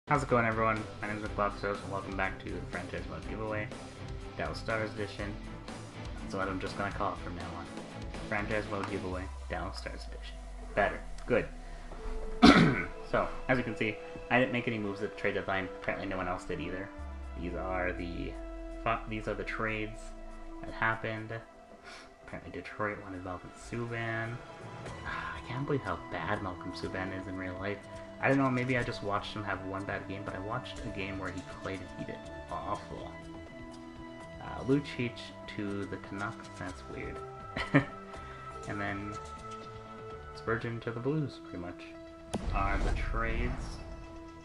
How's it going, everyone? My name is McBobSos, and welcome back to the Franchise Mode Giveaway, Dallas Stars Edition. That's what I'm just gonna call it from now on. Franchise Mode Giveaway, Dallas Stars Edition. Better. Good. So, as you can see, I didn't make any moves at the trade deadline. Apparently no one else did either. These are the trades that happened. Apparently Detroit wanted Malcolm Subban. I can't believe how bad Malcolm Subban is in real life. I don't know, maybe I just watched him have one bad game, but I watched a game where he played and he did awful. Lucic to the Canucks, that's weird. And then Spurgeon to the Blues, pretty much, are the trades.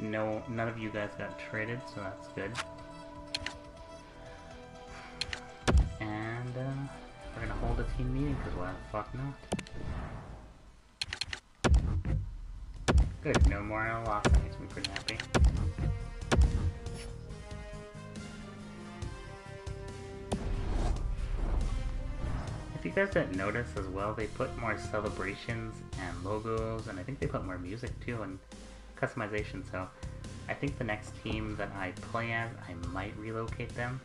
No, none of you guys got traded, so that's good. And we're gonna hold a team meeting, because why the fuck not? Good, no more loss, that makes me pretty happy. If you guys didn't notice as well, they put more celebrations and logos, and I think they put more music too, and customization, so I think the next team that I play as, I might relocate them,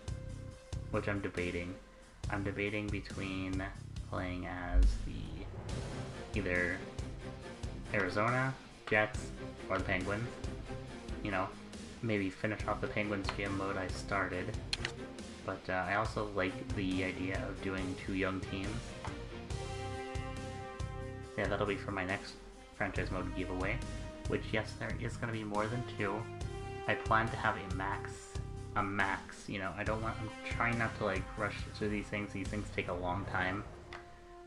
which I'm debating. I'm debating between playing as either Arizona, Jets, or the Penguins. You know, maybe finish off the Penguins GM mode I started. But I also like the idea of doing two young teams. Yeah, that'll be for my next franchise mode giveaway. Which, yes, there is going to be more than two. I plan to have a max, you know, I'm trying not to like rush through these things take a long time.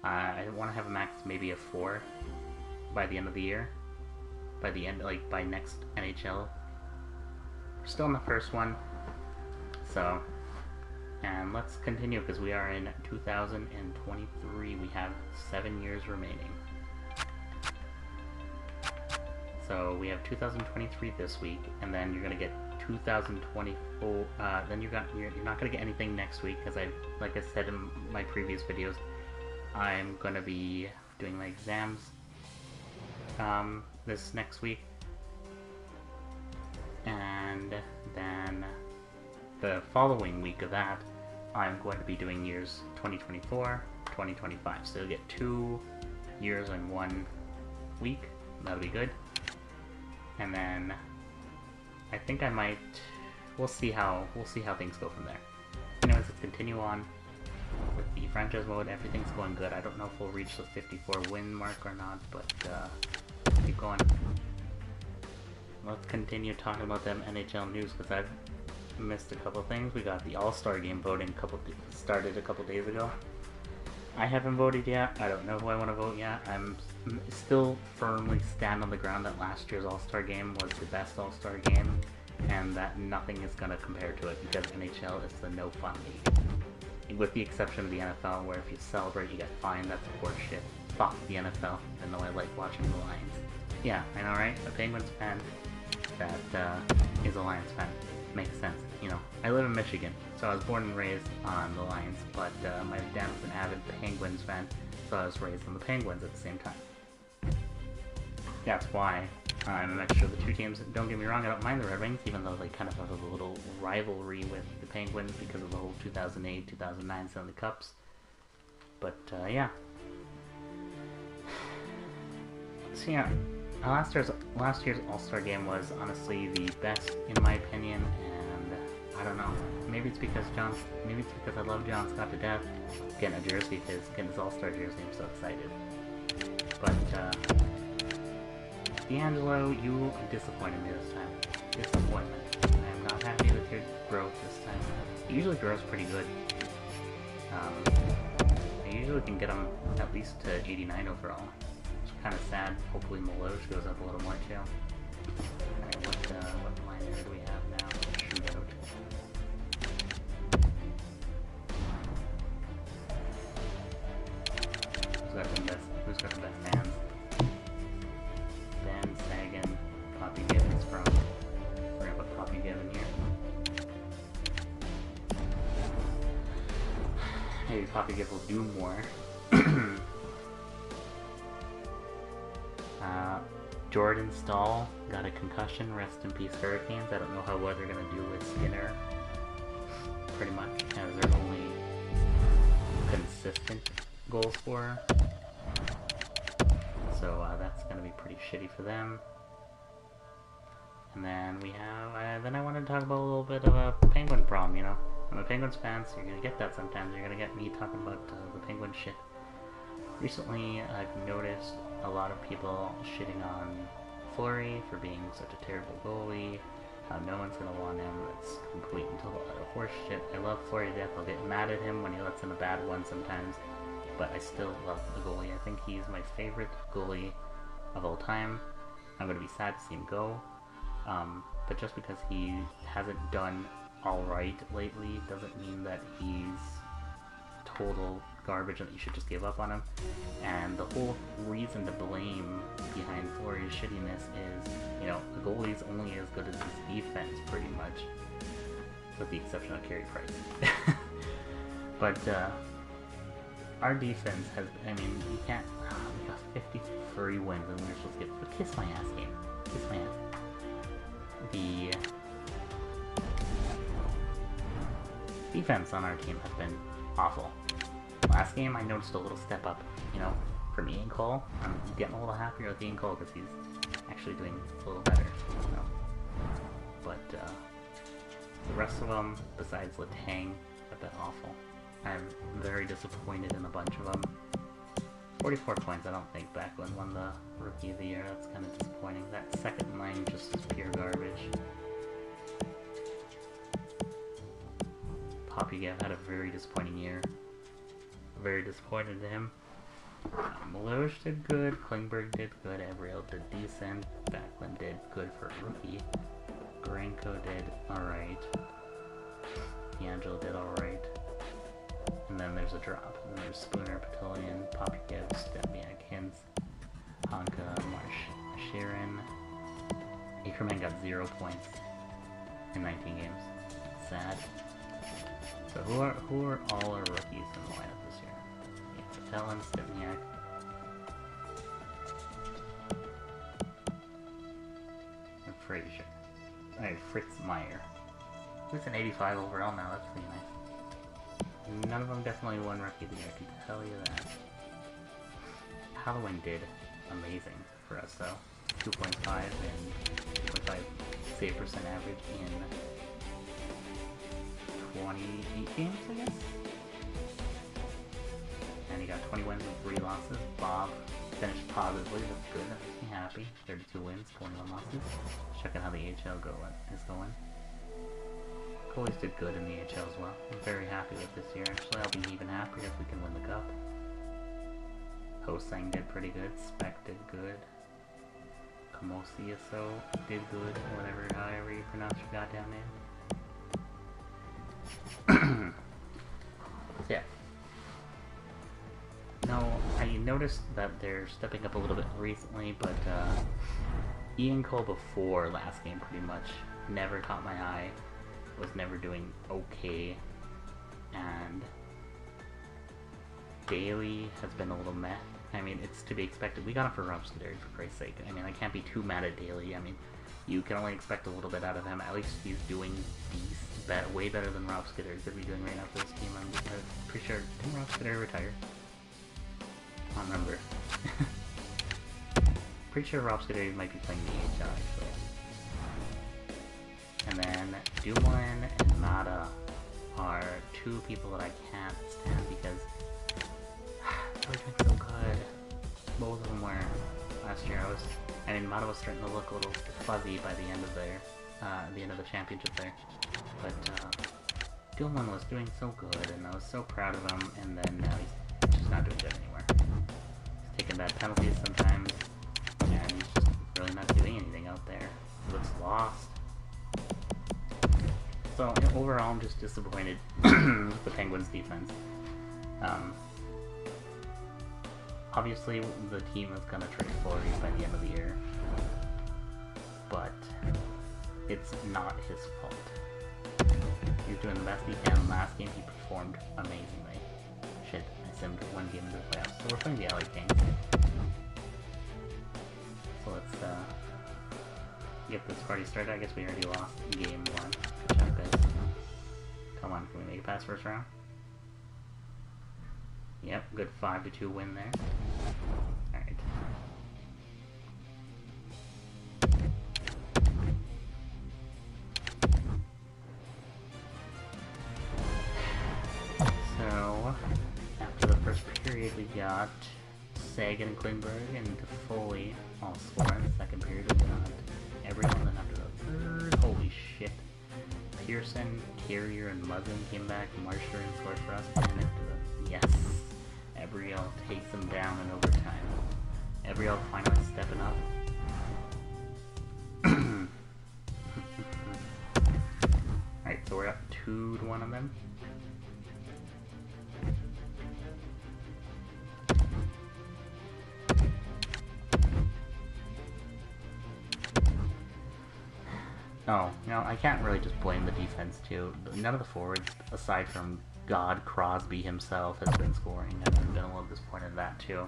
I want to have a max, maybe a 4 by the end of the year. By the end, like, by next NHL. We're still in the first one. So, and let's continue, because we are in 2023. We have 7 years remaining. So, we have 2023 this week, and then you're going to get 2024, then you're not going to get anything next week, because like I said in my previous videos, I'm going to be doing my exams this next week, and then the following week of that, I'm going to be doing years 2024, 2025, so you'll get 2 years in 1 week. That'll be good. And then I think I might, we'll see how things go from there. Anyways, let's continue on with the franchise mode. Everything's going good. I don't know if we'll reach the 54 win mark or not, but keep going. Let's continue talking about them NHL news, because I've missed a couple things. We got the All-Star Game voting started a couple days ago. I haven't voted yet. I don't know who I want to vote yet. I'm still firmly stand on the ground that last year's All-Star Game was the best All-Star Game, and that nothing is going to compare to it, because NHL is the no fun league. With the exception of the NFL, where if you celebrate you get fined. That's horseshit. Fuck the NFL, even though I like watching the Lions. Yeah, I know, right? A Penguins fan that is a Lions fan. Makes sense. You know, I live in Michigan, so I was born and raised on the Lions, but my dad was an avid Penguins fan, so I was raised on the Penguins at the same time. That's why I'm a mixture of the two teams. Don't get me wrong, I don't mind the Red Wings, even though they kind of have a little rivalry with the Penguins because of the whole 2008-2009 Stanley Cups. But, yeah. So, yeah. Last year's All-Star Game was honestly the best, in my opinion, and I don't know. Maybe it's because I love John Scott to death. Getting a jersey of his, getting his All-Star jersey, I'm so excited. But, D'Angelo, you disappointed me this time. Disappointment. I am not happy with your growth this time. He usually grows pretty good. I usually can get him at least to 89 overall. Kind of sad. Hopefully Milosh goes up a little more too. Alright, what liner do we have now? Shootout. Who's got the best hands? Ben, Sagan, Poppy Gibbons from. We're gonna put Poppy Gibbon here. Maybe Poppy Gibbon will do more. Jordan Stahl got a concussion. Rest in peace, Hurricanes. I don't know what they're gonna do with Skinner. Pretty much, as their only consistent goal scorer. So that's gonna be pretty shitty for them. And then we have. Then I wanted to talk about a little bit of a Penguin problem. You know, I'm a Penguins fan, so you're gonna get that sometimes. You're gonna get me talking about the Penguin shit. Recently, I've noticed a lot of people shitting on Fleury for being such a terrible goalie. No one's gonna want him. That's complete and total horse shit. I love Fleury to death. I'll get mad at him when he lets in a bad one sometimes, but I still love the goalie. I think he's my favorite goalie of all time. I'm gonna be sad to see him go, but just because he hasn't done alright lately doesn't mean that he's total garbage and you should just give up on him. And the whole reason to blame behind Fleury's shittiness is, you know, the goalie's only as good as his defense, pretty much, with the exception of Carey Price. But our defense has, I mean, you can't, we got 53 wins and we're supposed to get, kiss my ass game, kiss my ass. The defense on our team has been awful. Last game, I noticed a little step up, you know, from Ian Cole. I'm getting a little happier with Ian Cole because he's actually doing a little better, you know. But the rest of them, besides Letang, have been awful. I'm very disappointed in a bunch of them. 44 points, I don't think Backlund won the Rookie of the Year. That's kind of disappointing. That second line just is pure garbage. Popiev had a very disappointing year. Very disappointed in him. Maloj did good, Klingberg did good, Avril did decent, Backlund did good for a rookie, Granko did alright, D'Angelo did alright, and then there's a drop. And then there's Spooner, Petillion, Popiev, Stempniak, Hintz, Honka, Sharon. Ackerman got 0 points in 19 games. Sad. So who are all our rookies in the lineup this year? Yeah, Patellin, Stempniak. And Frazier. Alright, Fritz Meyer. Who's an 85 overall now, that's pretty nice. None of them definitely won Rookie of the Year, I can tell you that. Halloween did amazing for us though. 2.5 and 2.5 save percent average in 28 games, I guess? And he got 20 wins and 3 losses. Bob finished positively, that's good, that makes me happy. 32 wins, 21 losses. Checking how the AHL is going. Goalies did good in the AHL as well. I'm very happy with this year. Actually, I'll be even happier if we can win the cup. Hosang did pretty good. Speck did good. Kamosiaso did good. However you pronounce your goddamn name. Yeah. No, I noticed that they're stepping up a little bit recently, but Ian Cole before last game pretty much never caught my eye. Was never doing okay, and Daly has been a little meh. I mean, it's to be expected. We got him for Rob Scuderi, for Christ's sake. I mean, I can't be too mad at Daly. I mean, you can only expect a little bit out of him. At least he's doing way better than Rob Scuderi could be doing right now for this team. I'm pretty sure, didn't Rob Scuderi retire? I don't remember. Pretty sure Rob Scuderi might be playing the AHL, actually. And then Dumoulin and Mata are two people that I can't stand because they were doing so good. Both of them were last year. Mata was starting to look a little fuzzy by the end of the championship there. But Dumoulin was doing so good, and I was so proud of him. And then now he's just not doing good anymore. He's taking bad penalties sometimes, and he's just really not doing anything out there. He looks lost. So overall, I'm just disappointed with the Penguins' defense. Obviously, the team is going to trade Fleury by the end of the year, but it's not his fault. He's doing the best he can. Last game, he performed amazingly. Shit, I simmed one game into the playoffs. So we're playing the LA Kings. So so let's get this party started. I guess we already lost game 1. Good job, guys. Come on, can we make it past first round? Yep, good 5-2 win there. Alright. So, after the first period we got Sagan and Klingberg and Foley all scoring. The second period we got everyone. Then after the third, holy shit. Pearson, Carrier, and Muzzin came back. Marshall scored for us. And after the, yes, Ebriel takes them down in overtime. Ebriel finally stepping up. Alright, so we're up 2-1 on them. Oh, you know, I can't really just blame the defense too. None of the forwards, aside from God Crosby himself, has been scoring. I've been a little disappointed in that too.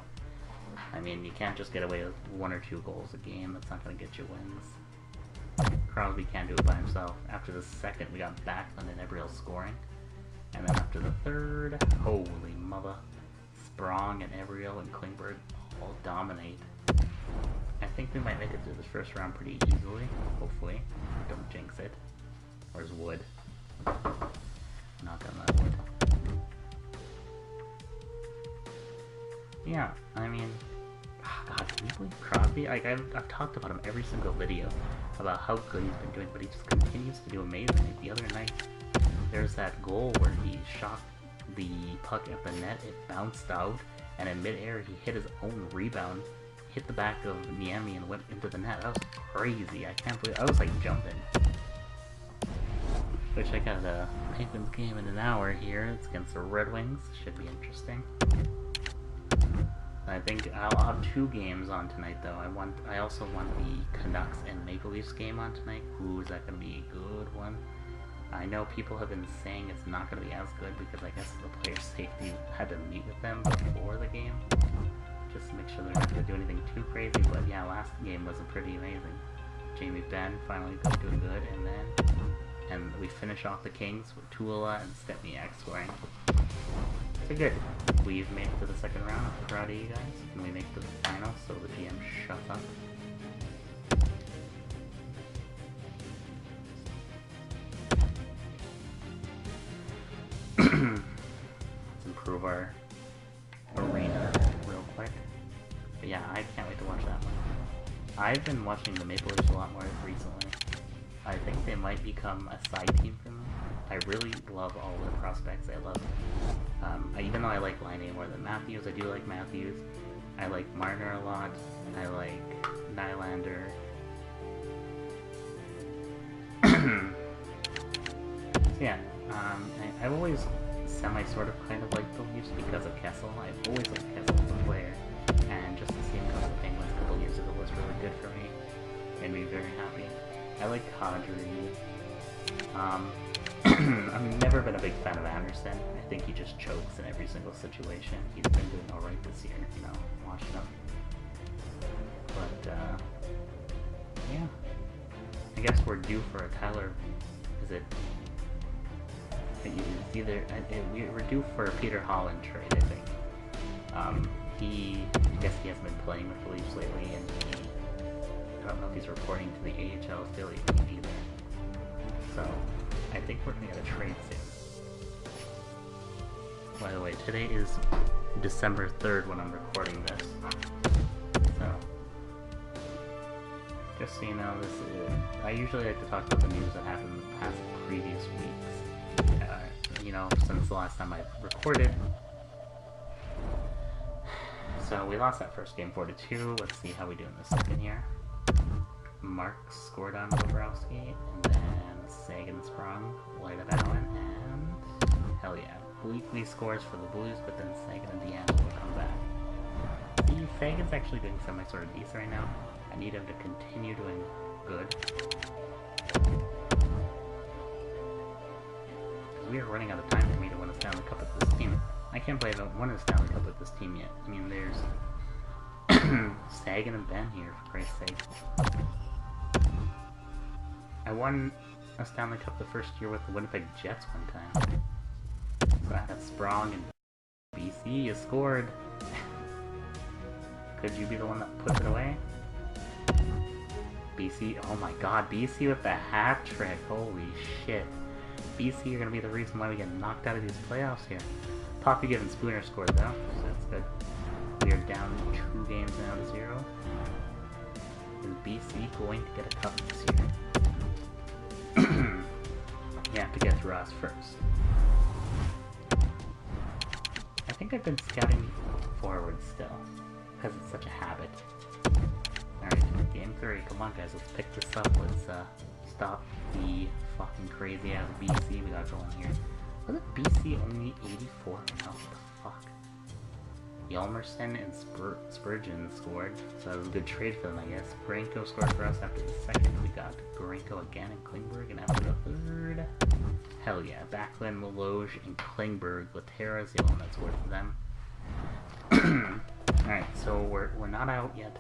I mean, you can't just get away with 1 or 2 goals a game. That's not going to get you wins. Crosby can't do it by himself. After the second, we got Backlund and Ebriel scoring. And then after the third, holy mother, Sprong and Ebriel and Klingberg all dominate. I think we might make it through this first round pretty easily, hopefully. Don't jinx it. Where's wood? Knock on that wood. Yeah, I mean, God, can you believe Crosby? Like, I've talked about him every single video about how good he's been doing, but he just continues to do amazing. Like, the other night, there's that goal where he shot the puck at the net, it bounced out, and in midair he hit his own rebound, hit the back of Niemi and went into the net. That was crazy. I can't believe I was like jumping. Which I got a Penguins game in an hour here. It's against the Red Wings. Should be interesting. I think I'll have 2 games on tonight though. I also want the Canucks and Maple Leafs game on tonight. Ooh, is that gonna be a good one? I know people have been saying it's not gonna be as good because I guess the player safety had to meet with them before the game. Just to make sure they're not going to do anything too crazy, but yeah, last game was pretty amazing. Jamie Benn finally doing good, and we finish off the Kings with Tula and Stepniak scoring. So good. We've made it to the second round. I'm proud of you guys. Can we make it to the final so the GM shuts up? Let's improve our arena real quick. But yeah, I can't wait to watch that one. I've been watching the Maple Leafs a lot more recently. I think they might become a side team for me. I really love all their prospects. I love even though I like Laine more than Matthews, I do like Matthews. I like Marner a lot. I like Nylander. So yeah, I've always sort of kind of liked the Leafs because of Kessel. I've always liked Kessel as a player, and just to see him come to the Penguins a couple years ago was really good for me. Made me very happy. I like Kadri. I've never been a big fan of Anderson. I think he just chokes in every single situation. He's been doing alright this year, you know, watching him. But, yeah. I guess we're due for a Tyler, is it? It's either, we're due for a Peter Holland trade, I think. I guess he hasn't been playing with the Leafs lately, and I don't know if he's reporting to the AHL affiliate league either. So, I think we're going to get a trade soon. By the way, today is December 3rd when I'm recording this. So, just so you know, I usually like to talk about the news that happened in the past previous weeks. You know, since the last time I recorded. So we lost that first game 4-2. Let's see how we do in the second here. Mark scored on Bobrovsky, and then Sagan sprung, White of Allen, and hell yeah. Bleakley scores for the Blues, but then Sagan and Deanna will come back. See, Sagan's actually doing sort of decent right now. I need him to continue doing good. We are running out of time for me to win a Stanley Cup with this team. I can't believe I haven't won a Stanley Cup with this team yet. I mean, there's Sagan and Ben here, for Christ's sake. I won a Stanley Cup the first year with the Winnipeg Jets one time. So I had Sprong and BC, you scored. Could you be the one that puts it away? BC, oh my god, BC with the hat trick, holy shit. BC, you're gonna be the reason why we get knocked out of these playoffs here. Poppy and Spooner scored though, so that's good. We are down 2 games now to 0. Is BC going to get a cup this year? You have to get through us first. I think I've been scouting forward still, because it's such a habit. Alright, game 3, come on guys, let's pick this up, let's stop the fucking crazy ass BC we got going here. Wasn't BC only 84? No, what the fuck? Yalmerson and Spurgeon scored, so that was a good trade for them, I guess. Granko scored for us after the second. We got Granko again and Klingberg, and after the third, hell yeah, Backlund, Meloge, and Klingberg. Laterra's the one that scored for them. Alright, so we're not out yet.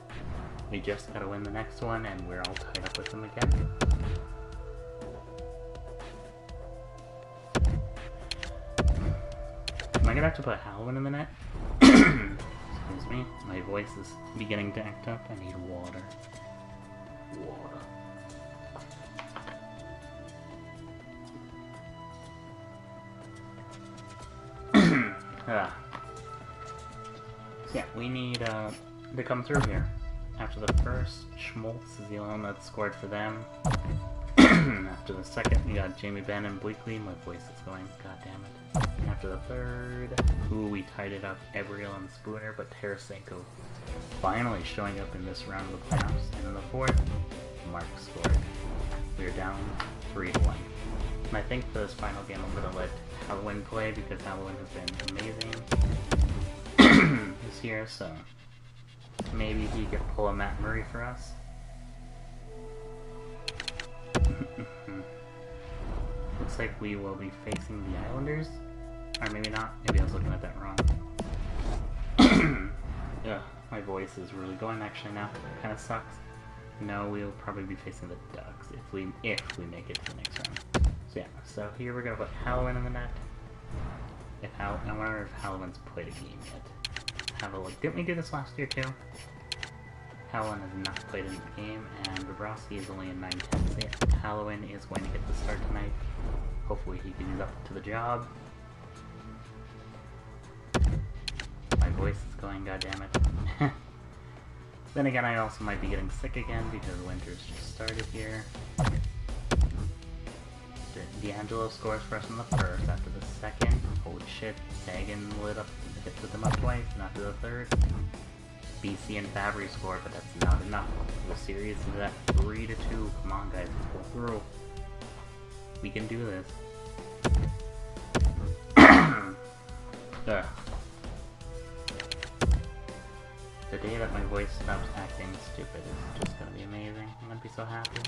We just gotta win the next one, and we're all tied up with them again. Am I gonna have to put Halwin in the net? Excuse me, my voice is beginning to act up. I need water. So yeah, we need to come through here. After the first, Schmaltz is the only one that scored for them. After the second, we got Jamie Benn and Bleakley. My voice is going, god damn it. After the third, we tied it up, Ebriel and Spooner, but Tarasenko finally showing up in this round of the playoffs. And in the fourth, Mark scored. We are down 3-1. And I think for this final game I'm going to let Halwin play because Halwin has been amazing this year, so maybe he could pull a Matt Murray for us. Looks like we will be facing the Islanders. Or maybe not. Maybe I was looking at that wrong. Ugh, my voice is really going actually now. Kinda sucks. No, we'll probably be facing the Ducks if we make it to the next round. So yeah, so here we're gonna put Halwin in the net. I wonder if Halwin's played a game yet. Have a look. Didn't we do this last year too? Halwin has not played in the game, and Bobrovsky is only in 9-10. So yeah, Halwin is going to get the start tonight. Hopefully he can get up to the job. My voice is going, goddammit. Then again, I also might be getting sick again because winter's just started here. D'Angelo scores for us in the first. After the second, holy shit, Sagan hit them up twice. And after the third, BC and Fabry scored, but that's not enough. The series is at 3-2. Come on, guys, let's go through. We can do this. Ugh. The day that my voice stops acting stupid is just gonna be amazing. I'm gonna be so happy.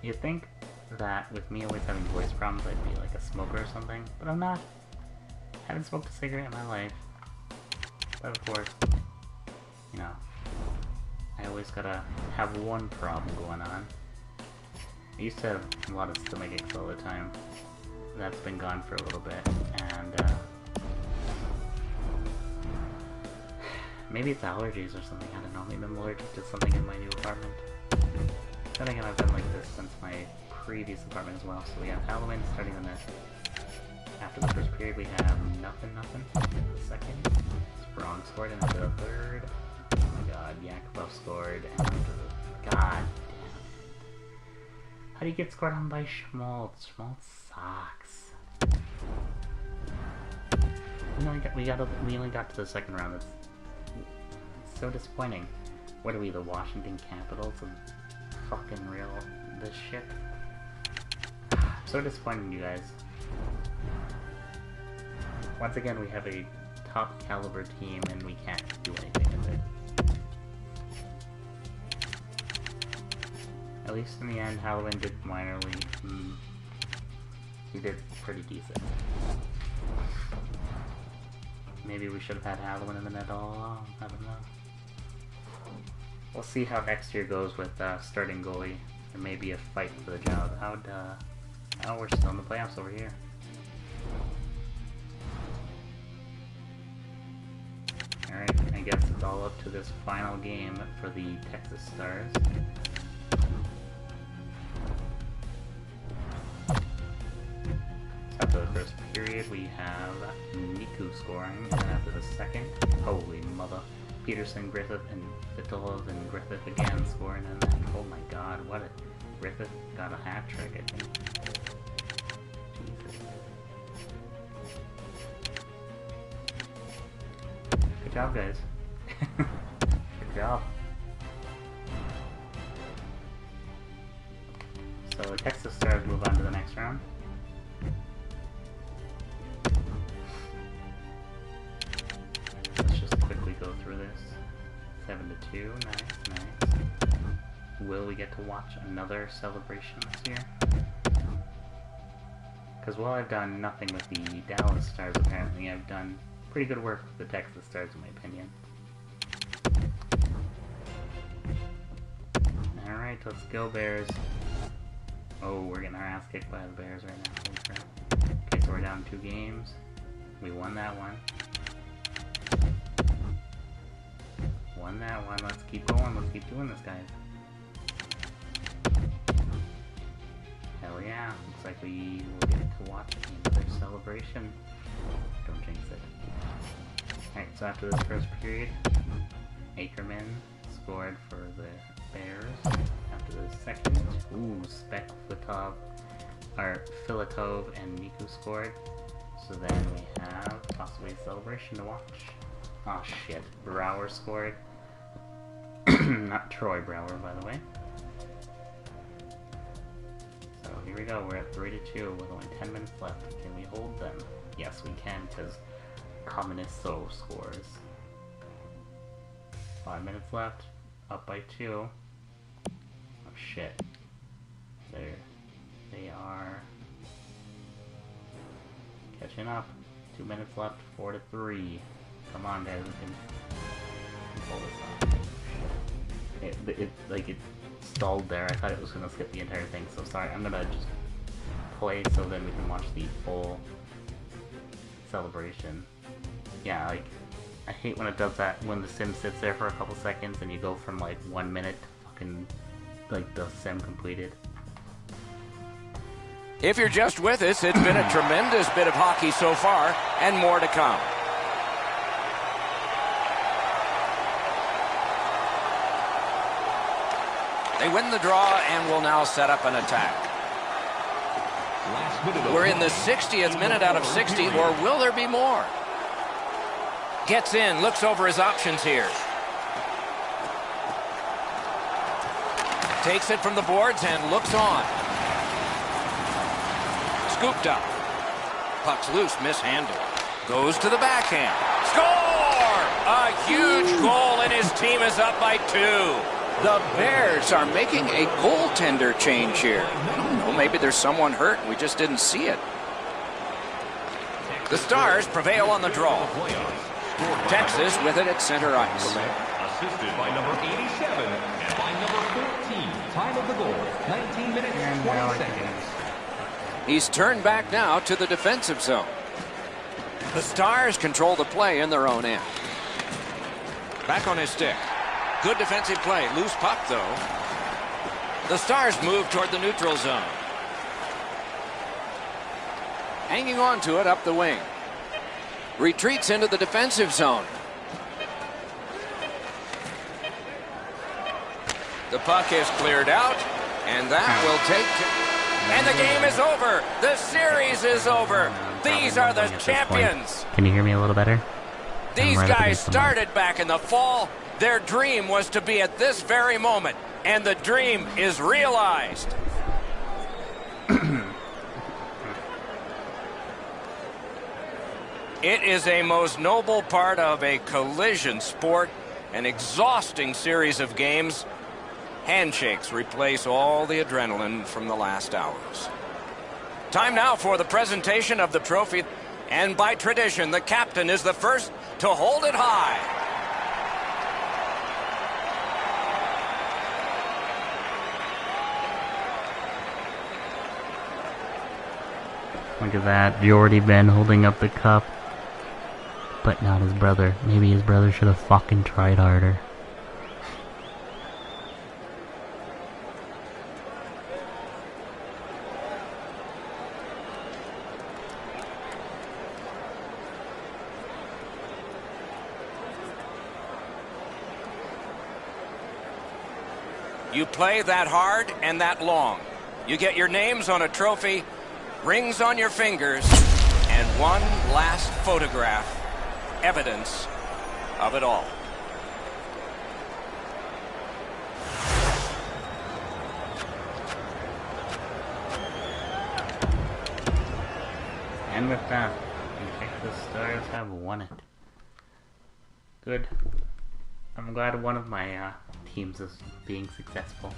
You'd think that with me always having voice problems I'd be like a smoker or something, but I'm not. I haven't smoked a cigarette in my life. But of course, you know, I always gotta have one problem going on. I used to have a lot of stomach aches all the time. That's been gone for a little bit, and maybe it's allergies or something, I don't know. Maybe I'm allergic to something in my new apartment. Then again, I've been like this since my previous apartment as well. So we have Halloween starting on this. After the first period, we have nothing. The second, Sprong scored, and after the third, oh my god, Yakupov scored, and after the, god damn. How do you get scored on by Schmaltz? Schmaltz sucks. We only got to the second round. It's so disappointing. What are we, the Washington Capitals of fucking real this shit? So disappointing, you guys. Once again, we have a top caliber team and we can't do anything with it. At least in the end, Halloween did minorly. He did pretty decent. Maybe we should have had Halloween in the net all along. I don't know. We'll see how next year goes with starting goalie. There may be a fight for the job. Oh, we're still in the playoffs over here. Alright, I guess it's all up to this final game for the Texas Stars. After the first period, we have Niku scoring, and after the second, holy mother, Peterson, Griffith, and Vitolov and Griffith again scoring, and then, oh my god, what a... Griffith got a hat trick, I think. Jesus. Good job, guys. Good job. So the Texas Stars move on to the next round. Let's just quickly go through this. 7-2, nice. Will we get to watch another celebration this year? Because while I've done nothing with the Dallas Stars, apparently I've done pretty good work with the Texas Stars, in my opinion. Alright, let's go, Bears. Oh, we're getting our ass kicked by the Bears right now. Holy crap. Okay, so we're down 2 games. We won that one. Won that one. Let's keep going. Let's keep doing this, guys. Hell yeah. Looks like we will get to watch another celebration. Don't jinx it. Alright, so after this first period, Ackerman scored for the Bears. After the second, Filatov and Niku scored. So then we have possibly a celebration to watch. Oh shit, Brower scored. Not Troy Brower, by the way. So here we go, we're at 3-2 with only 10 minutes left. Can we hold them? Yes, we can, because Communisto scores. 5 minutes left, up by 2. Oh shit. They are catching up. 2 minutes left, 4-3. Come on, guys, we can pull this off. It stalled there. I thought it was gonna skip the entire thing, so sorry. I'm gonna just play so then we can watch the full celebration. Yeah, like, I hate when it does that, when the sim sits there for a couple seconds and you go from like 1 minute to fucking, like, the sim completed. If you're just with us, it's been a tremendous bit of hockey so far, and more to come. They win the draw and will now set up an attack. We're in the 60th minute out of 60, or will there be more? Gets in, looks over his options here. Takes it from the boards and looks on. Scooped up. Puck's loose, mishandled. Goes to the backhand. Score! A huge goal, and his team is up by 2. The Bears are making a goaltender change here. I don't know, maybe there's someone hurt and we just didn't see it. The Stars prevail on the draw. Texas with it at center ice. Assisted by number 87 and by number 14. Time of the goal, 19 minutes, 20 seconds. He's turned back now to the defensive zone. The Stars control the play in their own end. Back on his stick. Good defensive play. Loose puck, though. The Stars move toward the neutral zone. Hanging on to it up the wing. Retreats into the defensive zone. The puck is cleared out, and that will take... And the game is over. The series is over. These are the champions. Can you hear me a little better? These guys started back in the fall. Their dream was to be at this very moment, and the dream is realized. It is a most noble part of a collision sport, an exhausting series of games. Handshakes replace all the adrenaline from the last hours. Time now for the presentation of the trophy. And by tradition, the captain is the first to hold it high. Look at that, Jordy Ben holding up the cup. But not his brother. Maybe his brother should have fucking tried harder. You play that hard and that long. You get your names on a trophy, rings on your fingers, and one last photograph. Evidence of it all. And with that, I think the Stars have won it. Good. I'm glad one of my teams is being successful.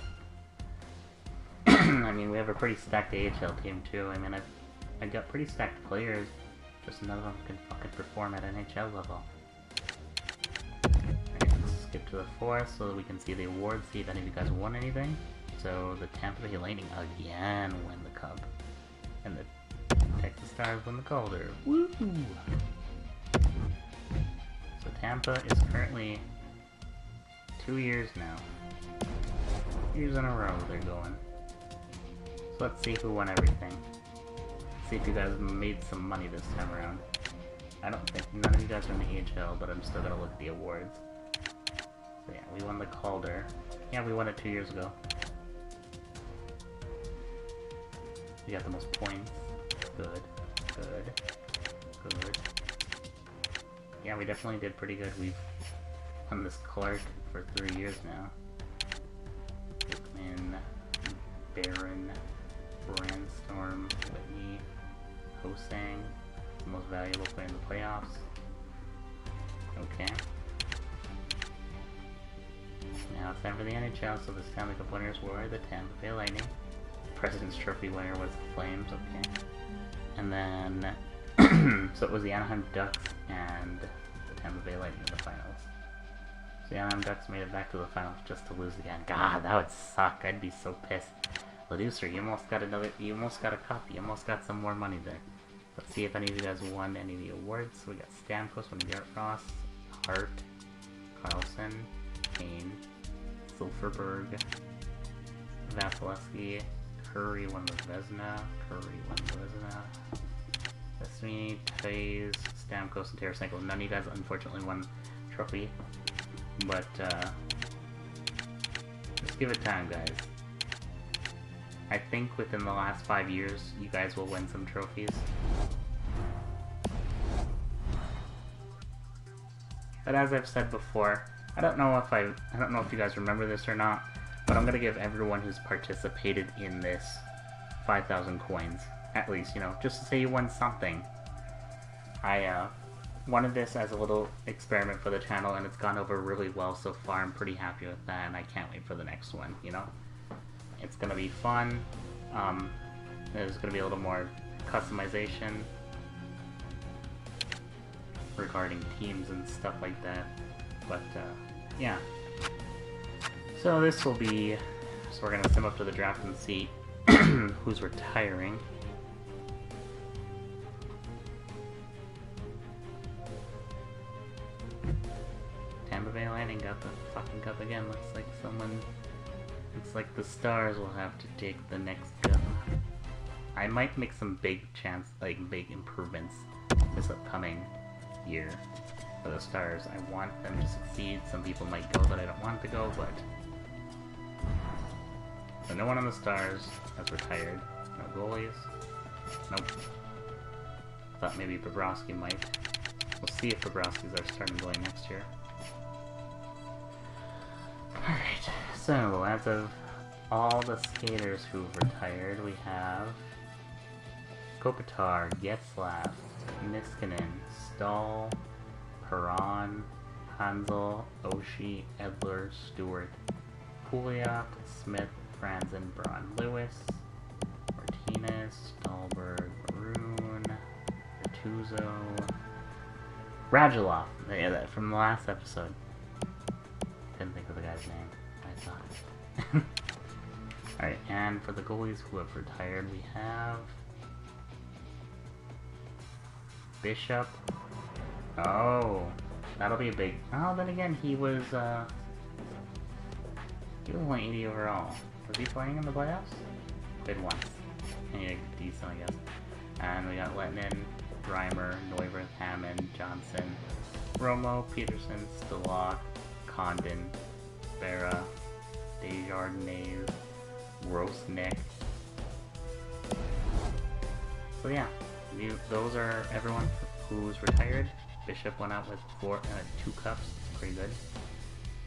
I mean, we have a pretty stacked AHL team too. I mean, I got pretty stacked players. Just none of them can fucking perform at NHL level. Alright, let's skip to the fourth so that we can see the awards, see if any of you guys won anything. So the Tampa Bay Lightning again win the Cup. And the Texas Stars win the Calder. Woo! So Tampa is currently 2 years now. Years in a row they're going. So let's see who won everything. See if you guys made some money this time around. I don't think none of you guys are in the AHL, but I'm still gonna look at the awards. So yeah, we won the Calder. Yeah, we won it 2 years ago. We got the most points. Good, good, good. Yeah, we definitely did pretty good. We've won this Clark for 3 years now. Hickman, Barron, Brandstorm, Whitney, Hosang, the most valuable player in the playoffs. Okay. Now it's time for the NHL, so this Stanley Cup winners were the Tampa Bay Lightning. President's Trophy winner was the Flames, okay. And then, so it was the Anaheim Ducks and the Tampa Bay Lightning in the finals. So the Anaheim Ducks made it back to the finals just to lose again. God, that would suck. I'd be so pissed. Leducer, you almost got you almost got a cup. You almost got some more money there. Let's see if any of you guys won any of the awards. So we got Stamkos, won Garrett Ross, Hart, Carlson, Kane, Silverberg, Vasilevsky, Curry won the Vezina, Vesmini, Taves, Stamkos, and Tarasenko. None of you guys unfortunately won trophy, but just give it time, guys. I think within the last 5 years, you guys will win some trophies. But as I've said before, I don't know if you guys remember this or not, but I'm gonna give everyone who's participated in this 5,000 coins, at least, you know, just to say you won something. I wanted this as a little experiment for the channel, and it's gone over really well so far. I'm pretty happy with that, and I can't wait for the next one, you know? It's gonna be fun. There's gonna be a little more customization regarding teams and stuff like that. But yeah. So this will be. So we're gonna sim up to the draft and see who's retiring. Tampa Bay Lightning got the fucking cup again. Looks like the Stars will have to take the next cup. I might make some big improvements this upcoming year for the Stars. I want them to succeed. Some people might go that I don't want to go, but so no one on the Stars has retired. No goalies. Nope. Thought maybe Bobrovsky might. We'll see if Bobrovsky's our starting goalie next year. Alright, so as of all the skaters who've retired, we have Kopitar, Getzlaff, Niskanen, Stahl, Perron, Hansel, Oshie, Edler, Stewart, Pouliot, Smith, Franzen, Braun, Lewis, Martinez, Stahlberg, Maroon, Bertuzzi, Radulov. Yeah, that from the last episode. Didn't think of the guy's name. I thought it. Alright, and for the goalies who have retired, we have Bishop. Oh, that'll be a big. Oh, then again, he was only 80 overall. Was he playing in the playoffs? Played once. And he did decent, I guess. And we got Lettinen, Reimer, Neuwirth, Hammond, Johnson, Romo, Peterson, Stalak, Condon, Vera, Desjardins, Rosnick. So yeah, those are everyone who's retired. Bishop went out with 2 cups. Pretty good.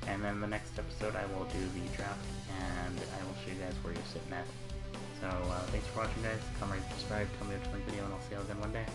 And then the next episode I will do the draft and I will show you guys where you're sitting at. So thanks for watching, guys. Comment, rate, subscribe, tell me what you think of the video, and I'll see you all again one day.